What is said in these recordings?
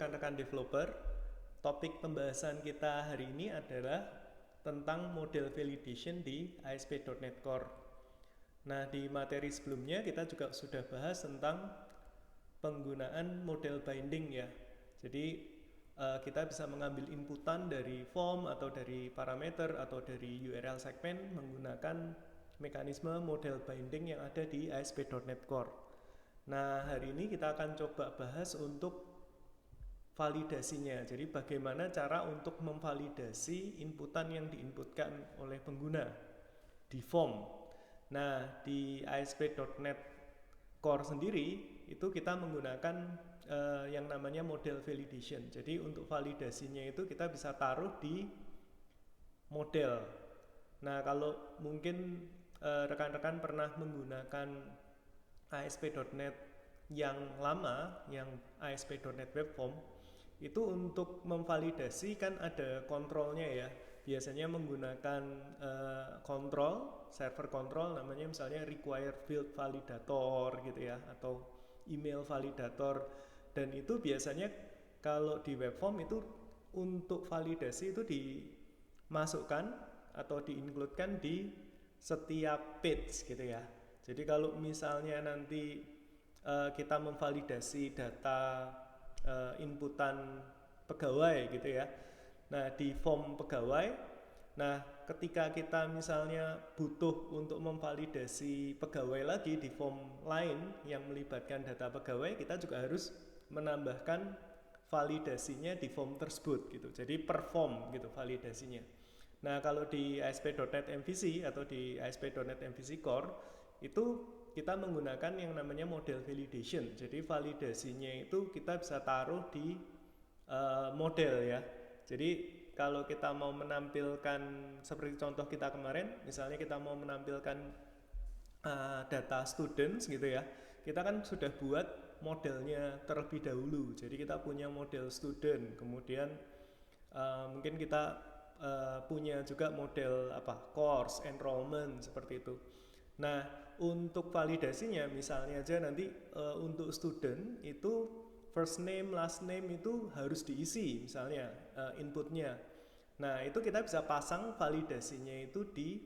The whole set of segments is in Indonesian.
rekan-rekan developer. Topik pembahasan kita hari ini adalah tentang model validation di ASP.NET Core. Nah, di materi sebelumnya kita juga sudah bahas tentang penggunaan model binding ya. Jadi kita bisa mengambil inputan dari form atau dari parameter atau dari URL segment menggunakan mekanisme model binding yang ada di ASP.NET Core. Nah, hari ini kita akan coba bahas untuk validasinya. Jadi bagaimana cara untuk memvalidasi inputan yang diinputkan oleh pengguna di form. Nah, di ASP.NET Core sendiri itu kita menggunakan yang namanya model validation. Jadi untuk validasinya itu kita bisa taruh di model. Nah, kalau mungkin rekan-rekan pernah menggunakan ASP.NET yang lama, yang ASP.NET Web Form, itu untuk memvalidasi kan ada kontrolnya ya. Biasanya menggunakan kontrol, server kontrol namanya misalnya require field validator gitu ya, atau email validator. Dan itu biasanya kalau di web form itu untuk validasi itu dimasukkan atau diincludekan di setiap page gitu ya. Jadi kalau misalnya nanti kita memvalidasi data inputan pegawai gitu ya. Nah, di form pegawai, nah ketika kita misalnya butuh untuk memvalidasi pegawai lagi di form lain yang melibatkan data pegawai, kita juga harus menambahkan validasinya di form tersebut gitu. Jadi per form gitu validasinya. Nah, kalau di ASP.NET MVC atau di ASP.NET MVC Core itu kita menggunakan yang namanya model validation. Jadi validasinya itu kita bisa taruh di model ya. Jadi kalau kita mau menampilkan seperti contoh kita kemarin, misalnya kita mau menampilkan data students gitu ya, kita kan sudah buat modelnya terlebih dahulu. Jadi kita punya model student, kemudian mungkin kita punya juga model course, enrollment seperti itu. Nah, untuk validasinya misalnya aja nanti untuk student itu first name, last name itu harus diisi misalnya inputnya. Nah, itu kita bisa pasang validasinya itu di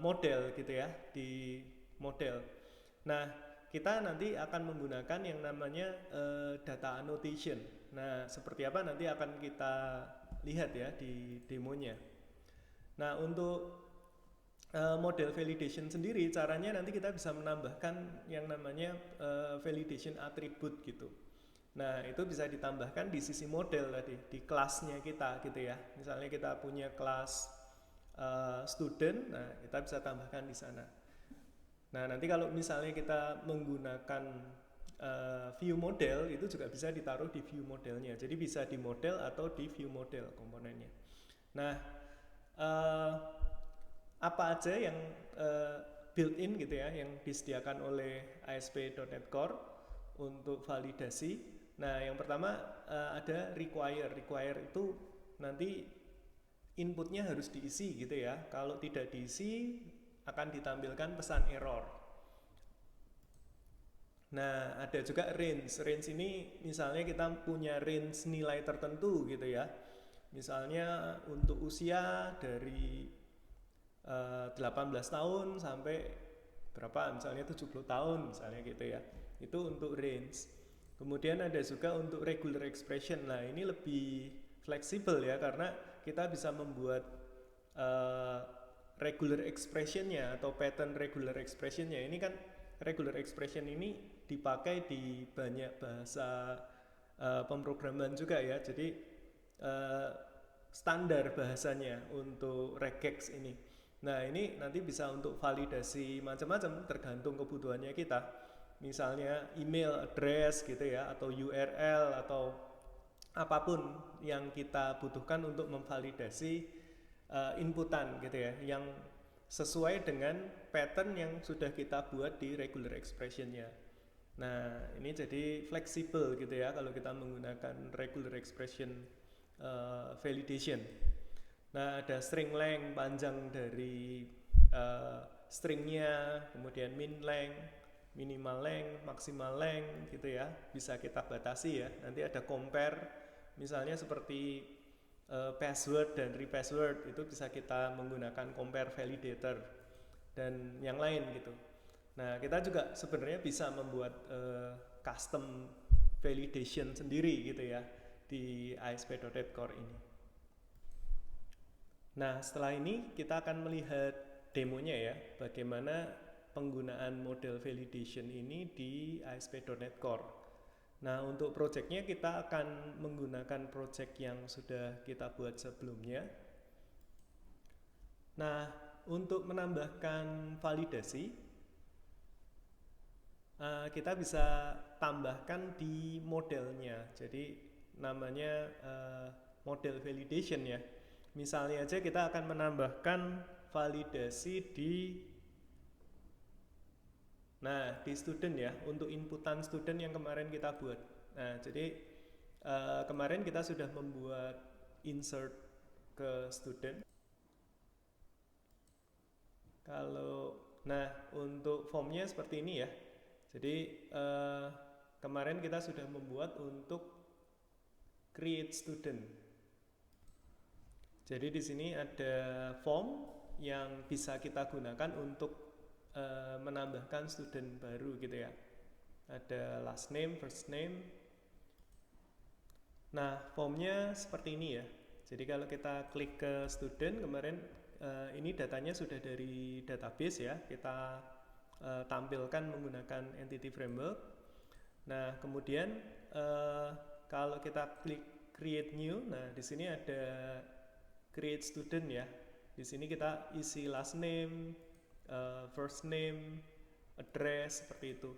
model gitu ya, di model. Nah, kita nanti akan menggunakan yang namanya data annotation. Nah, seperti apa nanti akan kita lihat ya di demonya. Nah, untuk model validation sendiri caranya nanti kita bisa menambahkan yang namanya validation attribute gitu. Nah, itu bisa ditambahkan di sisi model tadi, di kelasnya kita gitu ya. Misalnya kita punya kelas student, nah kita bisa tambahkan di sana. Nah, nanti kalau misalnya kita menggunakan view model itu juga bisa ditaruh di view modelnya. Jadi bisa di model atau di view model komponennya. Nah, apa aja yang built-in gitu ya, yang disediakan oleh ASP.NET Core untuk validasi. Nah, yang pertama ada require. Require itu nanti inputnya harus diisi gitu ya. Kalau tidak diisi akan ditampilkan pesan error. Nah, ada juga range. Range ini misalnya kita punya range nilai tertentu gitu ya. Misalnya untuk usia dari 18 tahun sampai berapa, misalnya 70 tahun misalnya gitu ya. Itu untuk range. Kemudian ada juga untuk regular expression. Nah, ini lebih fleksibel ya, karena kita bisa membuat regular expressionnya atau pattern regular expressionnya. Ini kan regular expression ini dipakai di banyak bahasa pemrograman juga ya. Jadi standar bahasanya untuk regex ini. Nah, ini nanti bisa untuk validasi macam-macam tergantung kebutuhannya kita. Misalnya email address gitu ya, atau URL atau apapun yang kita butuhkan untuk memvalidasi inputan gitu ya, yang sesuai dengan pattern yang sudah kita buat di regular expressionnya. Nah, ini jadi fleksibel gitu ya kalau kita menggunakan regular expression validation. Nah, ada string length, panjang dari stringnya, kemudian min length, minimal length, maximal length gitu ya, bisa kita batasi ya. Nanti ada compare, misalnya seperti password dan repassword, itu bisa kita menggunakan compare validator dan yang lain gitu. Nah, kita juga sebenarnya bisa membuat custom validation sendiri gitu ya di ASP.NET Core ini. Nah, setelah ini kita akan melihat demonya ya, bagaimana penggunaan model validation ini di ASP.NET Core. Nah, untuk projectnya kita akan menggunakan project yang sudah kita buat sebelumnya. Nah, untuk menambahkan validasi, kita bisa tambahkan di modelnya. Jadi namanya model validation ya. Misalnya aja kita akan menambahkan validasi di student ya, untuk inputan student yang kemarin kita buat. Nah, jadi kemarin kita sudah membuat insert ke student. Untuk formnya seperti ini ya. Jadi kemarin kita sudah membuat untuk create student. Jadi di sini ada form yang bisa kita gunakan untuk menambahkan student baru gitu ya. Ada last name, first name. Nah, formnya seperti ini ya. Jadi kalau kita klik ke student kemarin, ini datanya sudah dari database ya. Kita tampilkan menggunakan entity framework. Nah, kemudian kalau kita klik create new, nah di sini ada create student ya. Di sini kita isi last name, first name, address seperti itu.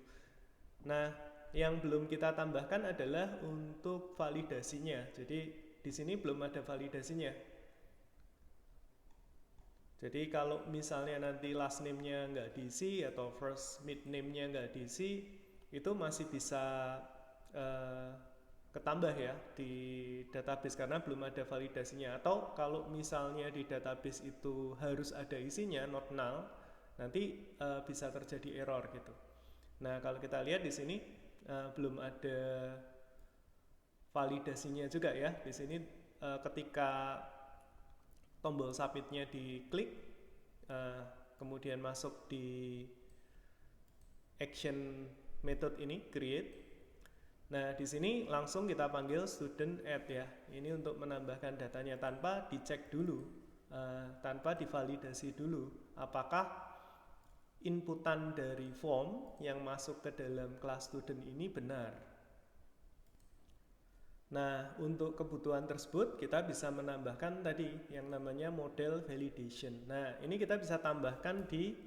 Nah, yang belum kita tambahkan adalah untuk validasinya. Jadi di sini belum ada validasinya. Jadi kalau misalnya nanti last name-nya nggak diisi atau first mid name-nya nggak diisi, itu masih bisa ketambah ya di database karena belum ada validasinya. Atau kalau misalnya di database itu harus ada isinya, not null, nanti bisa terjadi error gitu. Nah, kalau kita lihat di sini belum ada validasinya juga ya. Di sini ketika tombol submitnya diklik, kemudian masuk di action method ini create. Nah, di sini langsung kita panggil student add ya. Ini untuk menambahkan datanya tanpa dicek dulu, tanpa divalidasi dulu apakah inputan dari form yang masuk ke dalam kelas student ini benar. Nah, untuk kebutuhan tersebut kita bisa menambahkan tadi yang namanya model validation. Nah, ini kita bisa tambahkan di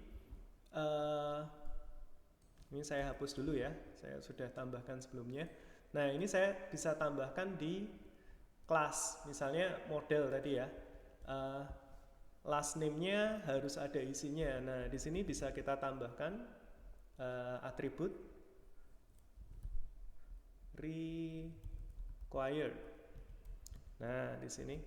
ini saya hapus dulu ya, saya sudah tambahkan sebelumnya. Nah, ini saya bisa tambahkan di kelas, misalnya model tadi ya. Last name-nya harus ada isinya. Nah, di sini bisa kita tambahkan atribut required. Nah, di sini.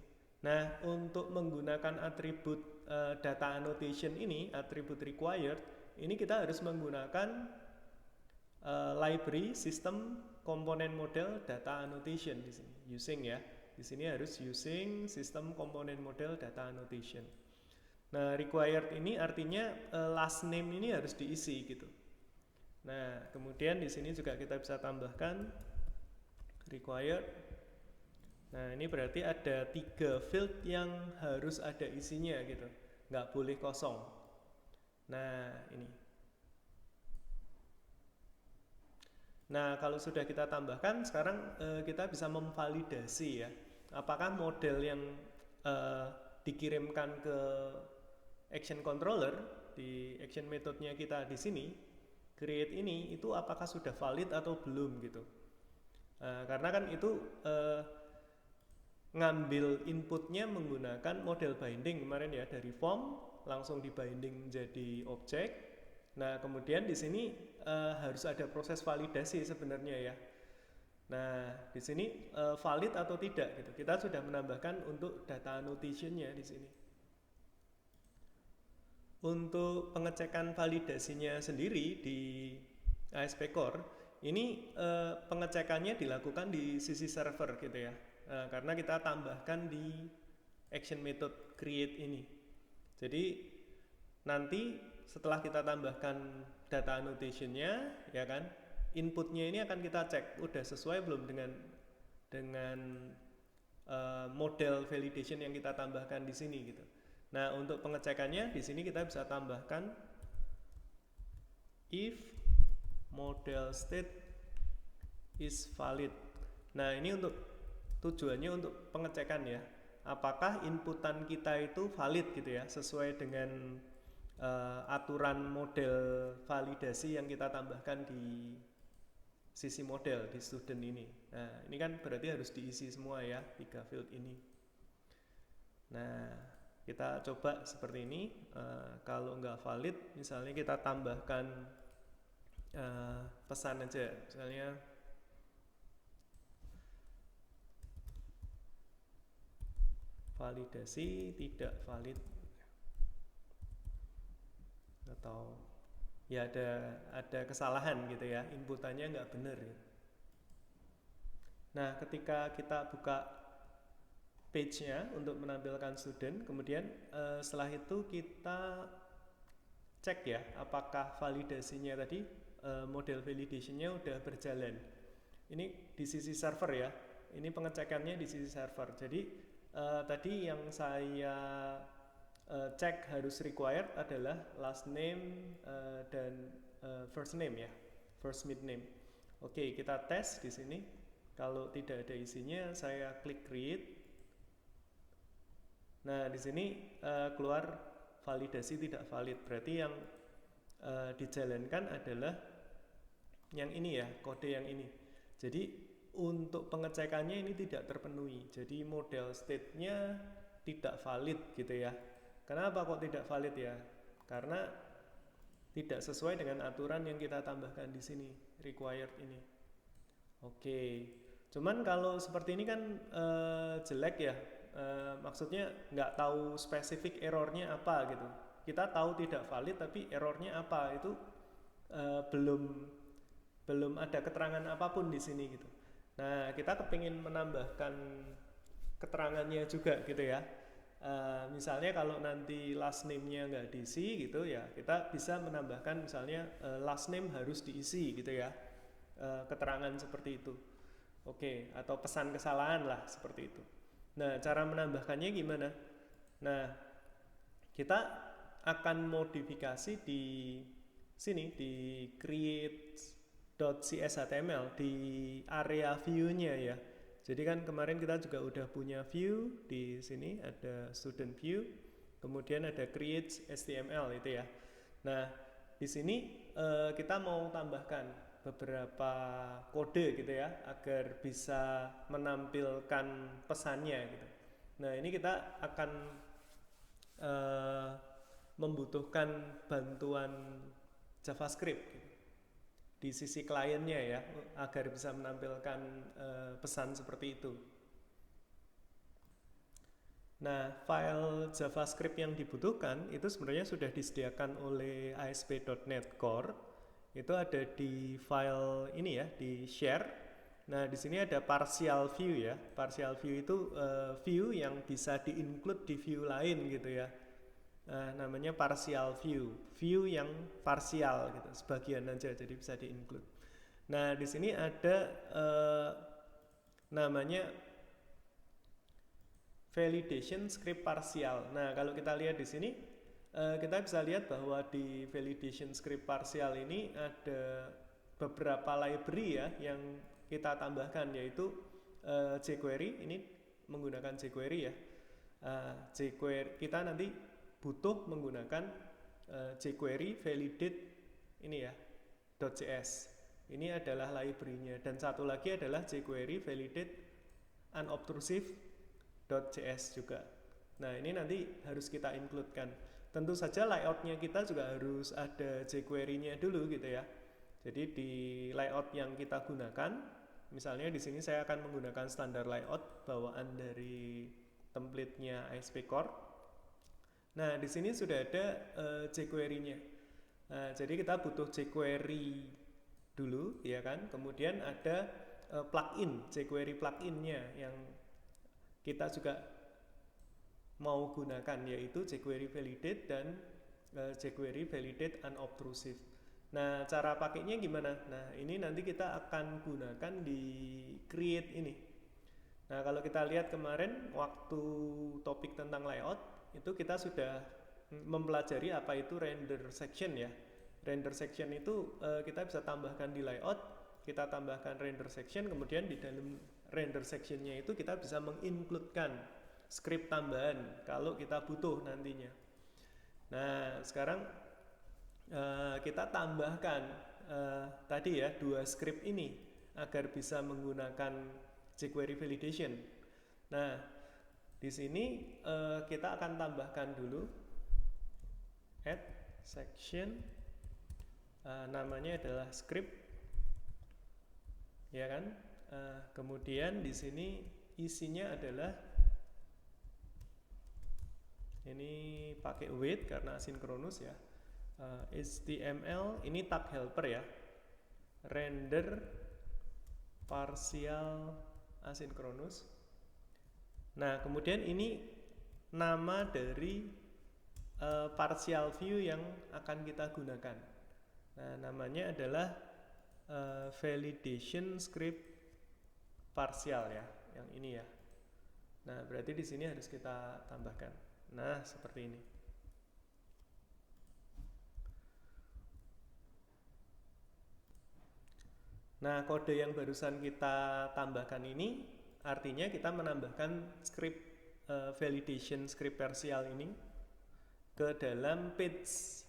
Nah, untuk menggunakan atribut data annotation ini, atribut required, ini kita harus menggunakan library system component model data annotation di sini. Using ya. Di sini harus using system component model data annotation. Nah, required ini artinya last name ini harus diisi gitu. Nah, kemudian di sini juga kita bisa tambahkan required. Nah, ini berarti ada 3 field yang harus ada isinya gitu. Nggak boleh kosong. Nah, ini. Nah, kalau sudah kita tambahkan, sekarang kita bisa memvalidasi ya. Apakah model yang dikirimkan ke action controller di action methodnya kita di sini, create ini, itu apakah sudah valid atau belum gitu. Karena kan itu ngambil inputnya menggunakan model binding kemarin ya, dari form langsung di binding menjadi objek. Nah, kemudian di sini harus ada proses validasi sebenarnya ya. Nah, di sini valid atau tidak gitu. Kita sudah menambahkan untuk data annotation-nya di sini. Untuk pengecekan validasinya sendiri di ASP Core ini pengecekannya dilakukan di sisi server gitu ya. Karena kita tambahkan di action method create ini. Jadi nanti setelah kita tambahkan data annotation-nya, ya kan, inputnya ini akan kita cek udah sesuai belum dengan model validation yang kita tambahkan di sini gitu. Nah, untuk pengecekannya di sini kita bisa tambahkan if model state is valid. Nah, ini untuk tujuannya untuk pengecekan ya. Apakah inputan kita itu valid gitu ya, sesuai dengan aturan model validasi yang kita tambahkan di sisi model di student ini. Nah, ini kan berarti harus diisi semua ya, 3 field ini. Nah, kita coba seperti ini. Kalau nggak valid, misalnya kita tambahkan pesan aja, misalnya validasi tidak valid, atau ya ada kesalahan gitu ya, inputannya nggak benar. Nah, ketika kita buka page-nya untuk menampilkan student, kemudian setelah itu kita cek ya apakah validasinya tadi, model validation-nya udah berjalan. Ini di sisi server ya, ini pengecekannya di sisi server. Jadi tadi yang saya cek harus required adalah last name dan first name ya, first mid name. Oke, kita tes di sini. Kalau tidak ada isinya, saya klik create. Nah, di sini keluar validasi tidak valid. Berarti yang dijalankan adalah yang ini ya, kode yang ini. Jadi untuk pengecekannya ini tidak terpenuhi. Jadi model state-nya tidak valid gitu ya. Kenapa kok tidak valid ya? Karena tidak sesuai dengan aturan yang kita tambahkan di sini, required ini. Oke. Cuman kalau seperti ini kan jelek ya. Maksudnya nggak tahu spesifik errornya apa gitu. Kita tahu tidak valid tapi errornya apa itu belum ada keterangan apapun di sini gitu. Nah, kita kepingin menambahkan keterangannya juga gitu ya. Misalnya kalau nanti last name-nya nggak diisi gitu ya, kita bisa menambahkan misalnya last name harus diisi gitu ya, keterangan seperti itu. Oke, atau pesan kesalahan lah seperti itu. Nah, cara menambahkannya gimana? Nah, kita akan modifikasi di sini di create.cshtml di area view-nya ya. Jadi kan kemarin kita juga udah punya view di sini, ada student view, kemudian ada create HTML itu ya. Nah, di sini kita mau tambahkan beberapa kode gitu ya agar bisa menampilkan pesannya gitu. Nah, ini kita akan membutuhkan bantuan JavaScript gitu di sisi kliennya ya, agar bisa menampilkan pesan seperti itu. Nah, file JavaScript yang dibutuhkan itu sebenarnya sudah disediakan oleh ASP.NET Core. Itu ada di file ini ya, di share. Nah, di sini ada partial view ya. Partial view itu view yang bisa di-include di view lain gitu ya. Namanya partial view yang parsial gitu, sebagian aja, jadi bisa di-include. Nah, di sini ada namanya validation script partial. Nah, kalau kita lihat di sini, kita bisa lihat bahwa di validation script partial ini ada beberapa library ya yang kita tambahkan, yaitu jQuery. Ini menggunakan jQuery ya. jQuery kita nanti butuh menggunakan jQuery validate ini ya, .js. Ini adalah library-nya, dan satu lagi adalah jQuery validate unobtrusive.js juga. Nah, ini nanti harus kita include-kan. Tentu saja layout-nya kita juga harus ada jQuery-nya dulu gitu ya. Jadi di layout yang kita gunakan, misalnya di sini saya akan menggunakan standar layout bawaan dari template-nya ASP Core. Nah, di sini sudah ada jQuery-nya. Nah, jadi kita butuh jQuery dulu, ya kan. Kemudian ada plugin, jQuery pluginnya yang kita juga mau gunakan, yaitu jQuery validate dan jQuery validate unobtrusive. Nah, cara pakainya gimana? Nah, ini nanti kita akan gunakan di create ini. Nah, kalau kita lihat kemarin waktu topik tentang layout, itu kita sudah mempelajari apa itu render section ya. Render section itu kita bisa tambahkan di layout, kita tambahkan render section, kemudian di dalam render sectionnya itu kita bisa mengincludekan script tambahan kalau kita butuh nantinya. Nah, sekarang kita tambahkan tadi ya 2 script ini agar bisa menggunakan jQuery validation. Nah, di sini kita akan tambahkan dulu add section, namanya adalah script, ya kan? Kemudian di sini isinya adalah ini pakai wait karena asinkronus ya. HTML ini tag helper ya, render partial asinkronus. Nah, kemudian ini nama dari partial view yang akan kita gunakan. Nah, namanya adalah validation script partial ya, yang ini ya. Nah, berarti di sini harus kita tambahkan. Nah, seperti ini. Nah, kode yang barusan kita tambahkan ini artinya kita menambahkan script validation script partial ini ke dalam page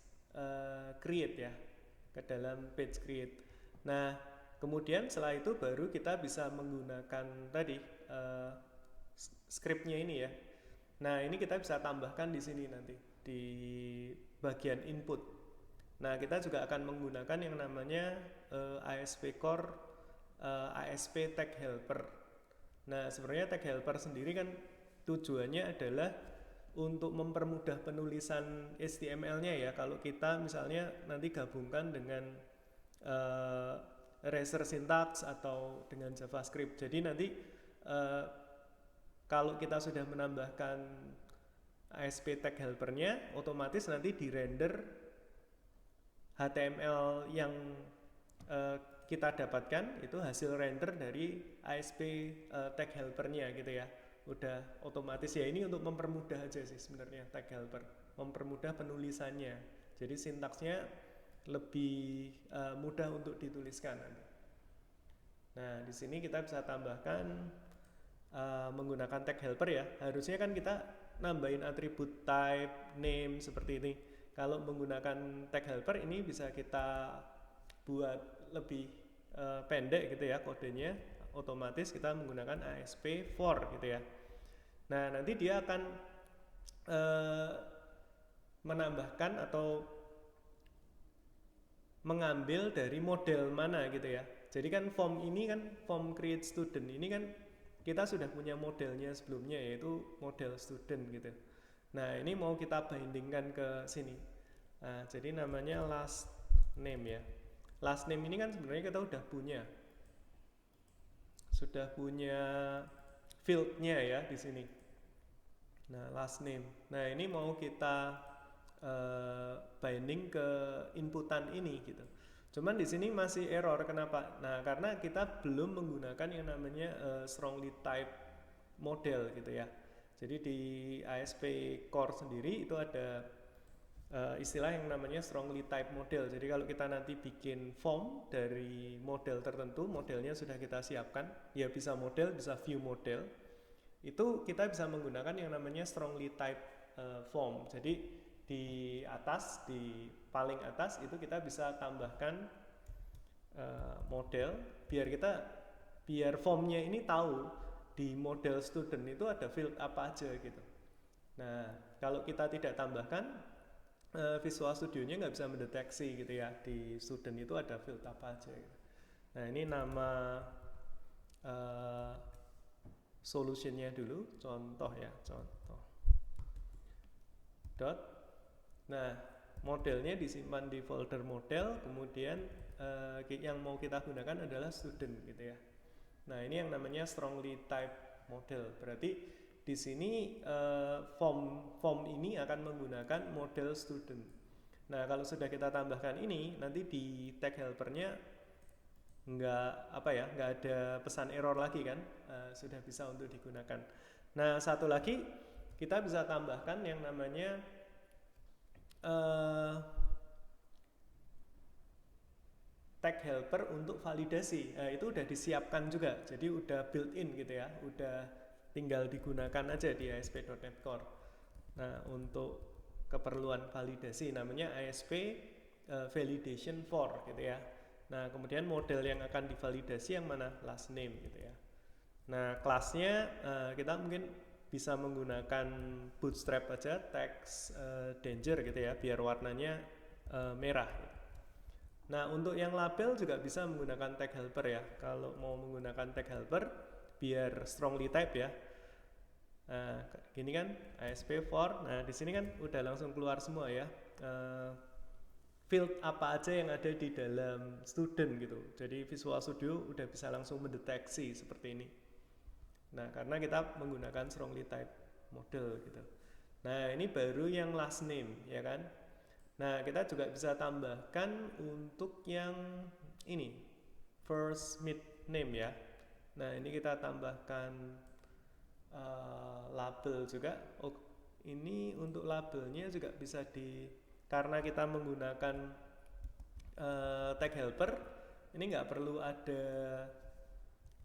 create ya, ke dalam page create. Nah, kemudian setelah itu baru kita bisa menggunakan tadi scriptnya ini ya. Nah, ini kita bisa tambahkan di sini nanti di bagian input. Nah, kita juga akan menggunakan yang namanya ASP Core ASP Tag Helper. Nah, sebenarnya tag helper sendiri kan tujuannya adalah untuk mempermudah penulisan HTML-nya ya. Kalau kita misalnya nanti gabungkan dengan Razor Syntax atau dengan JavaScript. Jadi nanti kalau kita sudah menambahkan ASP Tag Helper-nya, otomatis nanti di-render HTML yang kita dapatkan itu hasil render dari ASP Tag Helper-nya gitu ya. Udah otomatis ya, ini untuk mempermudah aja sih sebenarnya tag helper, mempermudah penulisannya. Jadi sintaksnya lebih mudah untuk dituliskan nanti. Nah, di sini kita bisa tambahkan menggunakan tag helper ya. Harusnya kan kita nambahin atribut type, name seperti ini. Kalau menggunakan tag helper ini bisa kita buat lebih pendek gitu ya kodenya. Otomatis kita menggunakan ASP4 gitu ya. Nah, nanti dia akan menambahkan atau mengambil dari model mana gitu ya. Jadi kan form ini kan, form create student ini kan kita sudah punya modelnya sebelumnya, yaitu model student gitu. Nah, ini mau kita bindingkan ke sini. Nah, jadi namanya last name ya. Last name ini kan sebenarnya kita udah punya field-nya ya di sini. Nah, last name. Nah, ini mau kita binding ke inputan ini gitu. Cuman di sini masih error, kenapa? Nah, karena kita belum menggunakan yang namanya strongly type model gitu ya. Jadi di ASP Core sendiri itu ada istilah yang namanya strongly type model. Jadi kalau kita nanti bikin form dari model tertentu, modelnya sudah kita siapkan, ya bisa model, bisa view model. Itu kita bisa menggunakan yang namanya strongly type form. Jadi di atas, di paling atas itu kita bisa tambahkan model biar formnya ini tahu di model student itu ada field apa aja gitu. Nah, kalau kita tidak tambahkan, Visual Studio-nya nggak bisa mendeteksi gitu ya, di student itu ada field apa aja gitu. Nah, ini nama solutionnya dulu, contoh ya, contoh dot. Nah, modelnya disimpan di folder model, kemudian yang mau kita gunakan adalah student gitu ya. Nah, ini yang namanya strongly typed model. Berarti di sini form ini akan menggunakan model student. Nah, kalau sudah kita tambahkan ini, nanti di tag helpernya nggak ada pesan error lagi kan, sudah bisa untuk digunakan. Nah, satu lagi kita bisa tambahkan yang namanya tag helper untuk validasi. Nah, itu udah disiapkan juga, jadi udah built-in gitu ya, udah tinggal digunakan aja di ASP.NET Core. Nah, untuk keperluan validasi namanya ASP validation for gitu ya. Nah, kemudian model yang akan divalidasi yang mana? Last name gitu ya. Nah, kelasnya kita mungkin bisa menggunakan bootstrap aja, text danger gitu ya, biar warnanya merah gitu. Nah, untuk yang label juga bisa menggunakan tag helper ya. Kalau mau menggunakan tag helper biar strongly type ya. Nah, gini kan ASP4. Nah, di sini kan udah langsung keluar semua ya. Field apa aja yang ada di dalam student gitu. Jadi Visual Studio udah bisa langsung mendeteksi seperti ini. Nah, karena kita menggunakan strongly type model gitu. Nah, ini baru yang last name ya kan. Nah, kita juga bisa tambahkan untuk yang ini first mid name ya. Nah, ini kita tambahkan label juga. Oh, ini untuk labelnya juga bisa karena kita menggunakan tag helper, ini nggak perlu ada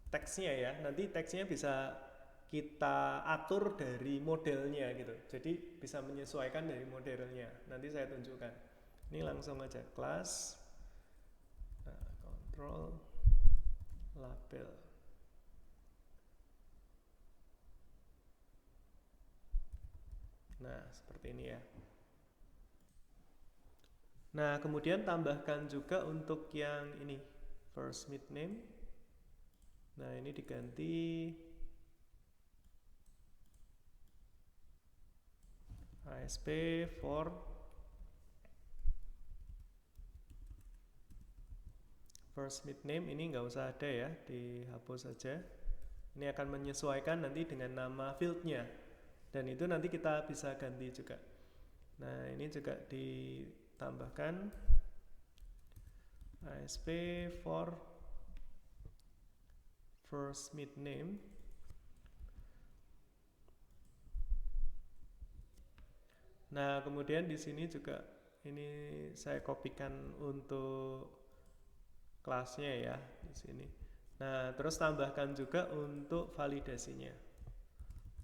teksnya ya. Nanti teksnya bisa kita atur dari modelnya gitu, jadi bisa menyesuaikan dari modelnya. Nanti saya tunjukkan. Ini langsung aja kelas, control label. Nah, seperti ini ya. Nah, kemudian tambahkan juga untuk yang ini first mid name. Nah, ini diganti ASP for first mid name. Ini nggak usah ada ya, dihapus saja. Ini akan menyesuaikan nanti dengan nama fieldnya, dan itu nanti kita bisa ganti juga. Nah, ini juga ditambahkan ASP for first mid name. Nah, kemudian di sini juga ini saya kopikan untuk kelasnya ya di sini. Nah, terus tambahkan juga untuk validasinya.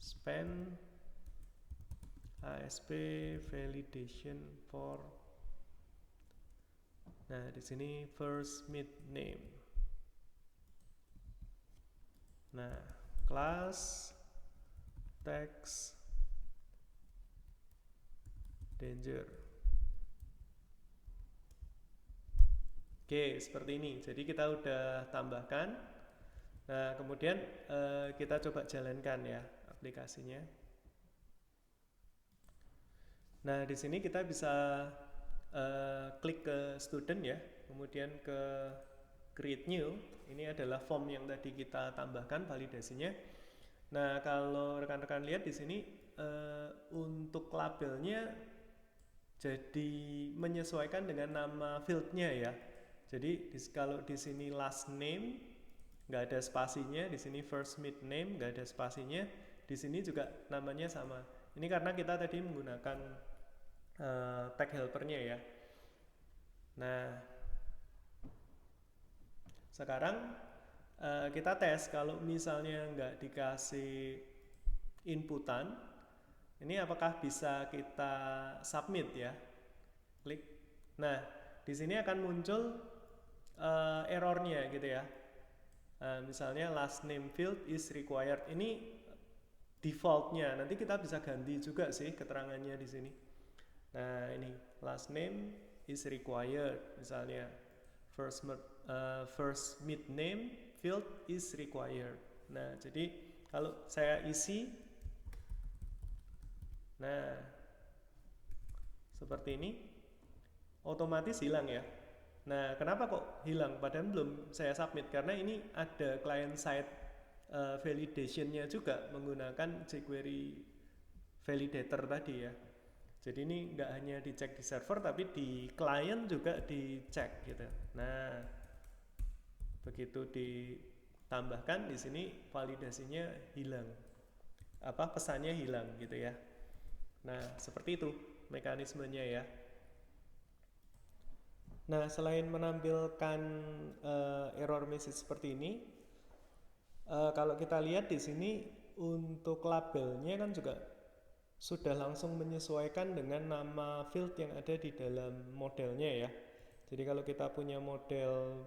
Span ASP validation for. Nah, di sini first mid name. Nah, class text danger. Oke, seperti ini. Jadi kita udah tambahkan. Nah, kemudian kita coba jalankan ya aplikasinya. Nah, di sini kita bisa klik ke student ya, kemudian ke create new. Ini adalah form yang tadi kita tambahkan validasinya. Nah, kalau rekan-rekan lihat di sini untuk labelnya jadi menyesuaikan dengan nama fieldnya ya. Jadi kalau di sini last name nggak ada spasinya, di sini first mid name nggak ada spasinya, di sini juga namanya sama. Ini karena kita tadi menggunakan tag helpernya ya. Nah, sekarang kita tes kalau misalnya nggak dikasih inputan, ini apakah bisa kita submit ya? Klik. Nah, di sini akan muncul errornya gitu ya. Misalnya last name field is required. Ini defaultnya. Nanti kita bisa ganti juga sih keterangannya di sini. Nah, ini last name is required. Misalnya first mid name field is required. Nah, jadi kalau saya isi, nah seperti ini, otomatis hilang ya. Nah, kenapa kok hilang? Padahal belum saya submit karena ini ada client side validation-nya juga menggunakan jQuery validator tadi ya. Jadi ini nggak hanya dicek di server tapi di client juga dicek gitu. Nah, begitu ditambahkan di sini validasinya hilang, pesannya hilang gitu ya. Nah, seperti itu mekanismenya ya. Nah, selain menampilkan error message seperti ini, kalau kita lihat di sini untuk labelnya kan juga sudah langsung menyesuaikan dengan nama field yang ada di dalam modelnya ya. Jadi kalau kita punya model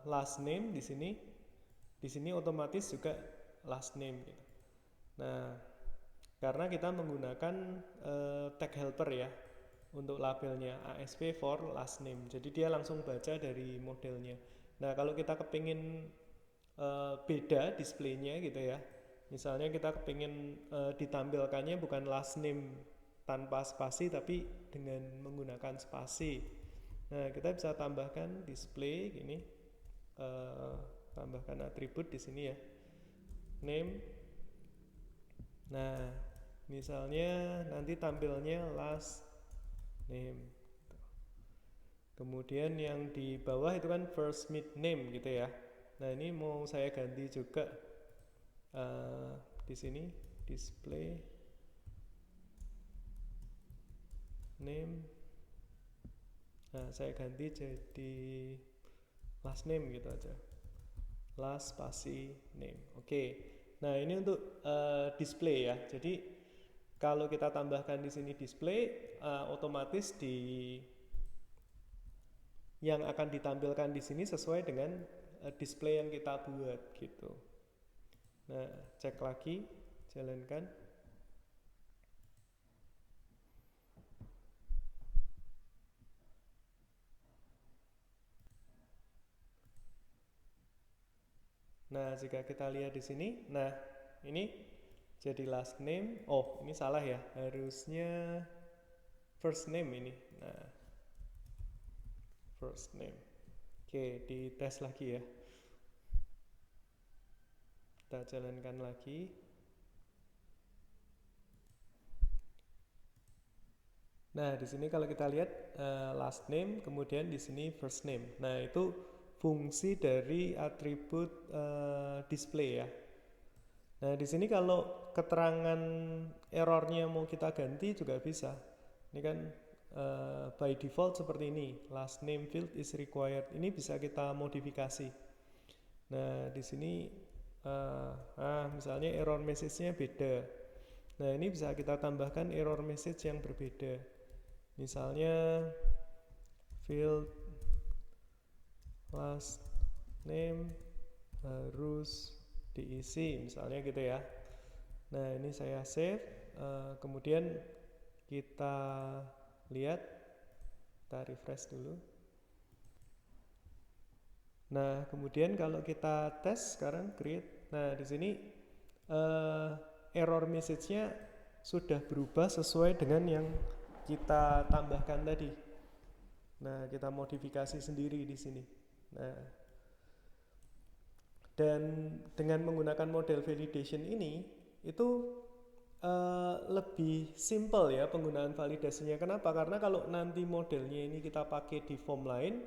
last name di sini otomatis juga last name gitu. Nah, karena kita menggunakan tag helper ya untuk labelnya ASP for last name. Jadi dia langsung baca dari modelnya. Nah, kalau kita kepingin beda displaynya gitu ya. Misalnya kita kepingin ditampilkannya bukan last name tanpa spasi tapi dengan menggunakan spasi. Nah, kita bisa tambahkan display gini. Tambahkan atribut di sini ya. Name. Nah, misalnya nanti tampilnya last name. Kemudian yang di bawah itu kan first mid name gitu ya. Nah, ini mau saya ganti juga di sini display name. Nah, saya ganti jadi last name gitu aja. Last spasi name. Oke. Nah, ini untuk display ya. Jadi kalau kita tambahkan di sini display, otomatis yang akan ditampilkan di sini sesuai dengan display yang kita buat gitu. Nah, cek lagi, jalankan. Nah, jika kita lihat di sini, nah ini jadi last name. Oh, ini salah ya. Harusnya first name ini. Nah, first name. Oke, dites lagi ya. Kita jalankan lagi. Nah, di sini kalau kita lihat last name, kemudian di sini first name. Nah, itu fungsi dari atribut display ya. Nah, di sini kalau keterangan errornya mau kita ganti juga bisa. Ini kan by default seperti ini, last name field is required. Ini bisa kita modifikasi. Nah, di sini misalnya error message-nya beda. Nah, ini bisa kita tambahkan error message yang berbeda. Misalnya field last name harus diisi, misalnya gitu ya. Nah, ini saya save. Kemudian kita lihat, kita refresh dulu. Nah, kemudian kalau kita tes sekarang create. Nah, di sini error message-nya sudah berubah sesuai dengan yang kita tambahkan tadi. Nah, kita modifikasi sendiri di sini. Nah, dan dengan menggunakan model validation ini itu lebih simple ya penggunaan validasinya. Kenapa? Karena kalau nanti modelnya ini kita pakai di form lain,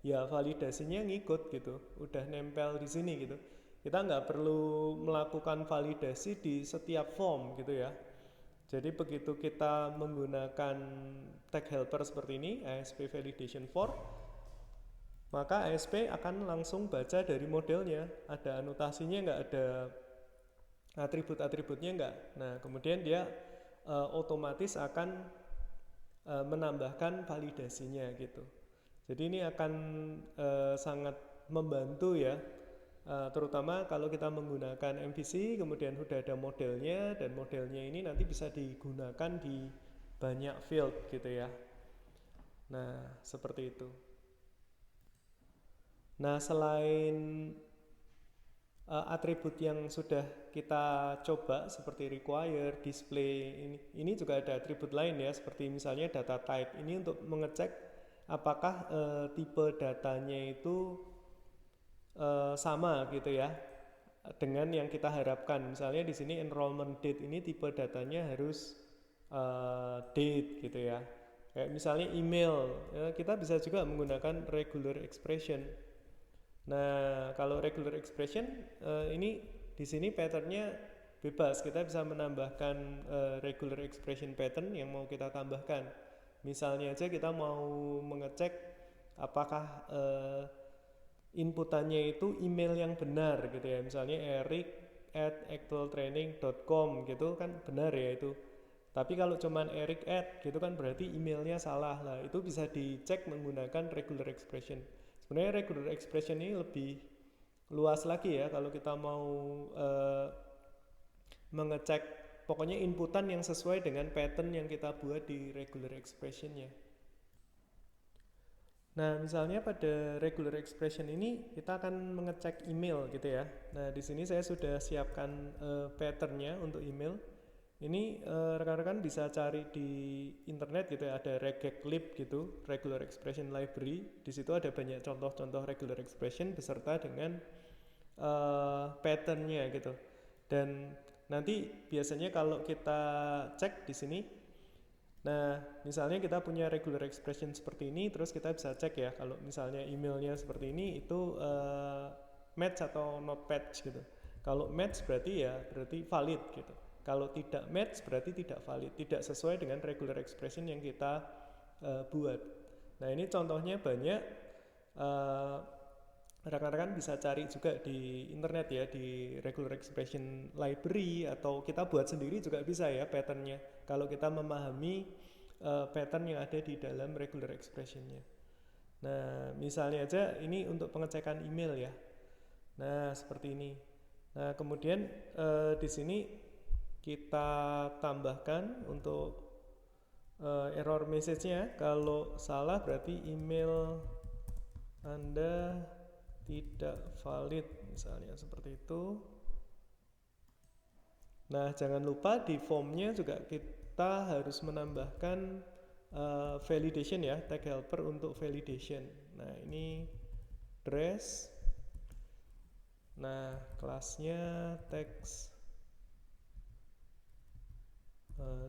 ya validasinya ngikut gitu, udah nempel di sini gitu. Kita nggak perlu melakukan validasi di setiap form gitu ya. Jadi begitu kita menggunakan tag helper seperti ini, ASP validation for, maka ASP akan langsung baca dari modelnya. Ada anotasinya nggak, ada atribut-atributnya enggak. Nah, kemudian dia otomatis akan menambahkan validasinya gitu. Jadi ini akan sangat membantu ya, terutama kalau kita menggunakan MVC, kemudian sudah ada modelnya, dan modelnya ini nanti bisa digunakan di banyak field gitu ya. Nah, seperti itu. Nah, selain atribut yang sudah kita coba seperti require, display, ini juga ada atribut lain ya, seperti misalnya data type. Ini untuk mengecek apakah tipe datanya itu sama gitu ya dengan yang kita harapkan. Misalnya di sini enrollment date ini tipe datanya harus date gitu ya. Kayak misalnya email, ya, kita bisa juga menggunakan regular expression. Nah, kalau regular expression ini di sini patternnya bebas. Kita bisa menambahkan regular expression pattern yang mau kita tambahkan. Misalnya aja kita mau mengecek apakah inputannya itu email yang benar gitu ya. Misalnya eric@actualtraining.com gitu kan benar ya itu. Tapi kalau cuman Eric@ gitu kan berarti emailnya salah lah. Itu bisa dicek menggunakan regular expression. Sebenarnya regular expression ini lebih luas lagi ya kalau kita mau mengecek pokoknya inputan yang sesuai dengan pattern yang kita buat di regular expressionnya. Nah, misalnya pada regular expression ini kita akan mengecek email gitu ya. Nah, di sini saya sudah siapkan patternnya untuk email. Ini rekan-rekan bisa cari di internet gitu ya, ada regex.lib gitu, regular expression library. Di situ ada banyak contoh-contoh regular expression beserta dengan patternnya gitu. Dan nanti biasanya kalau kita cek di sini, nah misalnya kita punya regular expression seperti ini, terus kita bisa cek ya kalau misalnya emailnya seperti ini itu match atau not match gitu. Kalau match berarti ya berarti valid gitu. Kalau tidak match berarti tidak valid, tidak sesuai dengan regular expression yang kita buat. Nah ini contohnya banyak, rekan-rekan bisa cari juga di internet ya, di regular expression library, atau kita buat sendiri juga bisa ya patternnya kalau kita memahami pattern yang ada di dalam regular expressionnya. Nah misalnya aja ini untuk pengecekan email ya. Nah seperti ini. Nah kemudian di sini kita tambahkan untuk error message-nya. Kalau salah berarti email Anda tidak valid, misalnya seperti itu. Nah jangan lupa di formnya juga kita harus menambahkan validation ya, tag helper untuk validation. Nah ini dress. Nah kelasnya text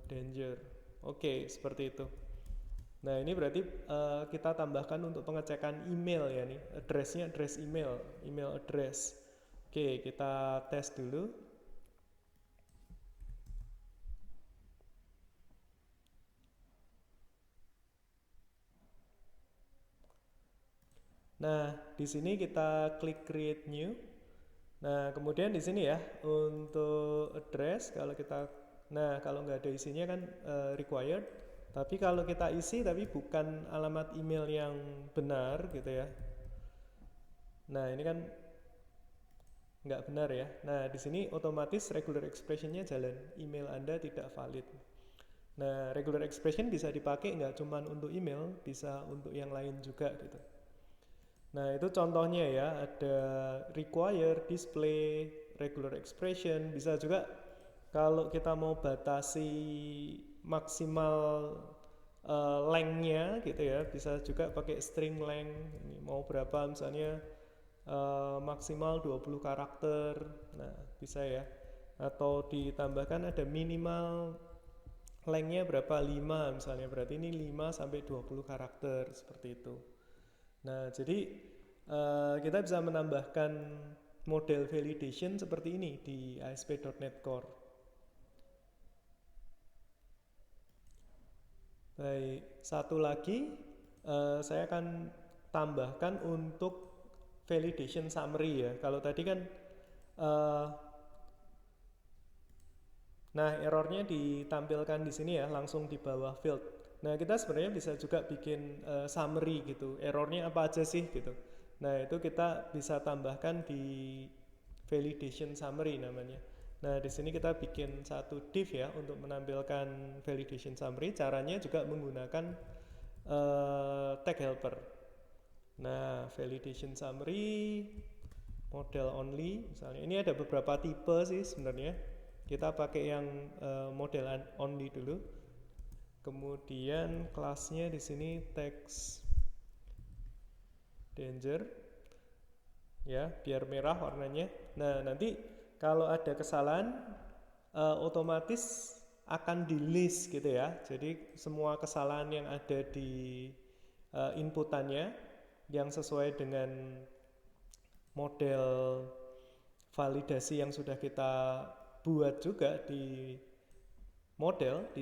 danger. Oke, seperti itu. Nah ini berarti kita tambahkan untuk pengecekan email ya nih, addressnya address email, email address. Oke, kita tes dulu. Nah di sini kita klik create new. Nah kemudian di sini ya untuk address kalau kita, nah kalau nggak ada isinya kan required. Tapi kalau kita isi tapi bukan alamat email yang benar gitu ya. Nah ini kan nggak benar ya. Nah di sini otomatis regular expressionnya jalan, email Anda tidak valid. Nah regular expression bisa dipakai nggak cuma untuk email, bisa untuk yang lain juga gitu. Nah itu contohnya ya, ada require, display, regular expression. Bisa juga kalau kita mau batasi maksimal length-nya gitu ya, bisa juga pakai string length. Ini mau berapa misalnya maksimal 20 karakter. Nah bisa ya. Atau ditambahkan ada minimal length-nya berapa, 5 misalnya, berarti ini 5 sampai 20 karakter seperti itu. Nah jadi kita bisa menambahkan model validation seperti ini di ASP.NET Core. Baik, satu lagi saya akan tambahkan untuk validation summary ya. Kalau tadi kan nah errornya ditampilkan di sini ya, langsung di bawah field. Nah kita sebenarnya bisa juga bikin summary gitu, errornya apa aja sih gitu. Nah itu kita bisa tambahkan di validation summary namanya. Nah di sini kita bikin satu div ya untuk menampilkan validation summary. Caranya juga menggunakan tag helper. Nah validation summary model only misalnya. Ini ada beberapa tipe sih sebenarnya. Kita pakai yang model only dulu. Kemudian kelasnya di sini text danger, ya, biar merah warnanya. Nah, nanti kalau ada kesalahan otomatis akan di list gitu ya. Jadi semua kesalahan yang ada di inputannya yang sesuai dengan model validasi yang sudah kita buat juga di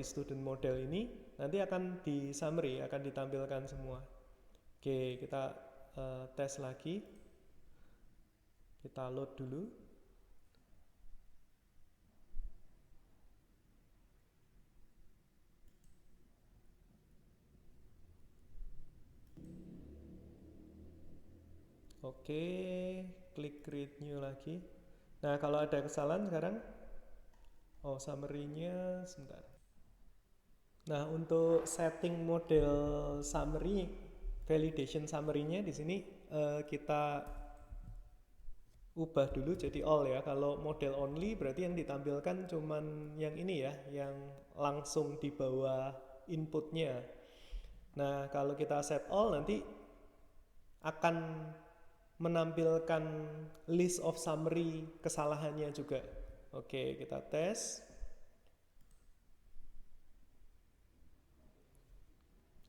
student model ini, nanti akan di summary, akan ditampilkan semua. Oke, kita tes lagi. Kita load dulu. Oke, klik create new lagi. Nah, kalau ada kesalahan sekarang, summary-nya sebentar. Nah, untuk setting model summary, validation summary-nya di sini kita ubah dulu jadi all ya. Kalau model only berarti yang ditampilkan cuman yang ini ya, yang langsung di bawah inputnya. Nah, kalau kita set all nanti akan menampilkan list of summary kesalahannya juga. Oke, kita tes.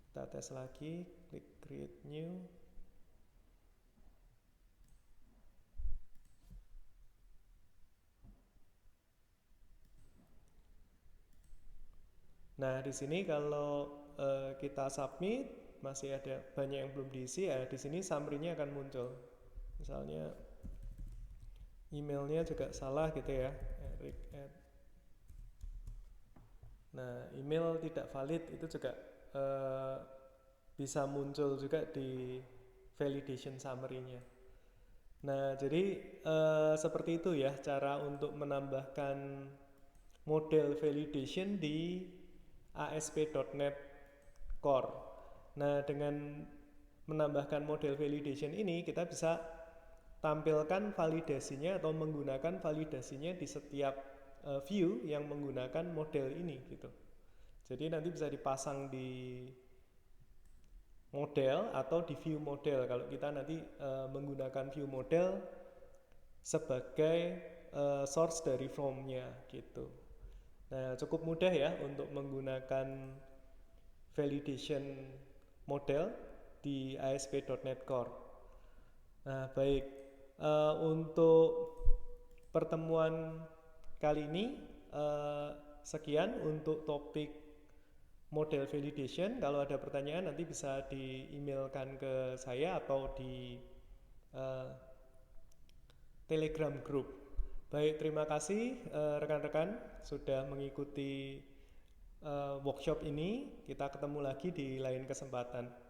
Kita tes lagi, klik create new. Nah, di sini kalau kita submit masih ada banyak yang belum diisi, ya di sini summary-nya akan muncul. Misalnya emailnya juga salah gitu ya, Eric. Nah, email tidak valid itu juga bisa muncul juga di validation summary-nya. Nah, jadi seperti itu ya cara untuk menambahkan model validation di ASP.NET Core. Nah, dengan menambahkan model validation ini kita bisa tampilkan validasinya atau menggunakan validasinya di setiap view yang menggunakan model ini gitu. Jadi nanti bisa dipasang di model atau di view model kalau kita nanti menggunakan view model sebagai source dari formnya gitu. Nah, cukup mudah ya untuk menggunakan validation model di ASP.NET Core. Nah, baik, untuk pertemuan kali ini sekian untuk topik model validation. Kalau ada pertanyaan nanti bisa di-emailkan ke saya atau di Telegram group. Baik, terima kasih rekan-rekan sudah mengikuti workshop ini. Kita ketemu lagi di lain kesempatan.